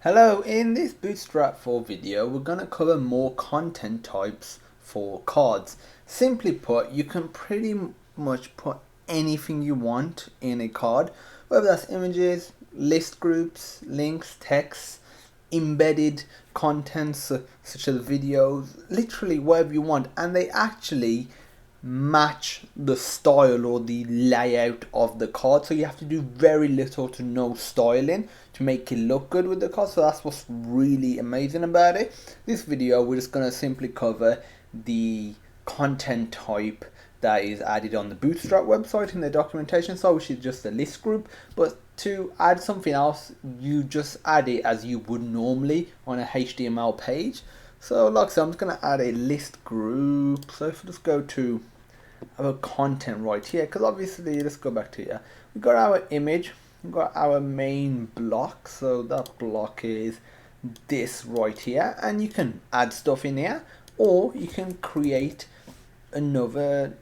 Hello, in this Bootstrap 4 video we're going to cover more content types for cards. Simply put, you can pretty much put anything you want in a card, whether that's images, list groups, links, text, embedded contents such as videos, literally whatever you want, and they actually match the style or the layout of the card, so you have to do very little to no styling to make it look good with the card. So that's what's really amazing about it. This video we're just going to simply cover the content type that is added on the Bootstrap website in the documentation side, which is just a list group. But to add something else, you just add it as you would normally on a HTML page. So like I said, I'm just going to add a list group. So if we just go to our content right here, because obviously, let's go back to here. We've got our image, we've got our main block. So that block is this right here, and you can add stuff in here, or you can create another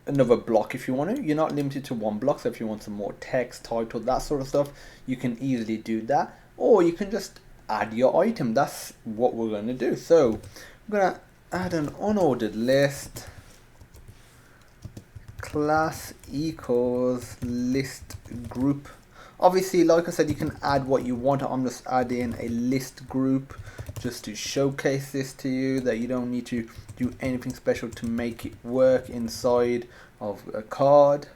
block if you want to. You're not limited to one block, so if you want some more text, title, that sort of stuff, you can easily do that, or you can just add your item. That's what we're going to do. So we're going to add an unordered list, class equals list group. Obviously, like I said, you can add what you want. I'm just adding a list group just to showcase this to you, that you don't need to do anything special to make it work inside of a card.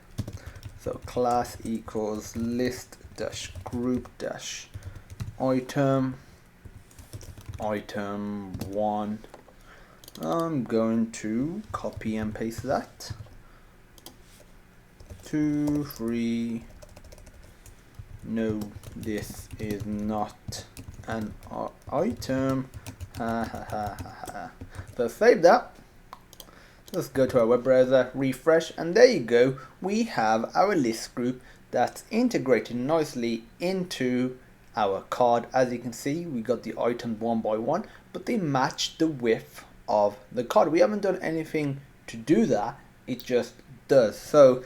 So class equals list dash group dash item 1. I'm going to copy and paste that. 2, 3. No, this is not an item. So save that. Let's go to our web browser, refresh, and there you go. We have our list group that's integrated nicely into our card. As you can see, we got the items one by one, but they match the width of the card. We haven't done anything to do that, it just does. So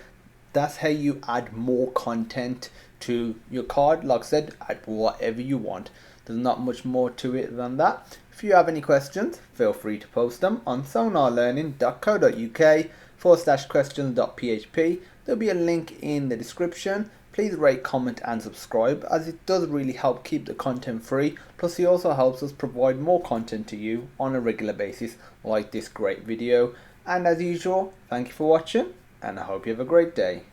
that's how you add more content to your card. Like I said, add whatever you want. There's not much more to it than that. If you have any questions, feel free to post them on sonarlearning.co.uk/questions.php. There'll be a link in the description. Please rate, comment and subscribe, as it does really help keep the content free. Plus it also helps us provide more content to you on a regular basis, like this great video. And as usual, thank you for watching, and I hope you have a great day.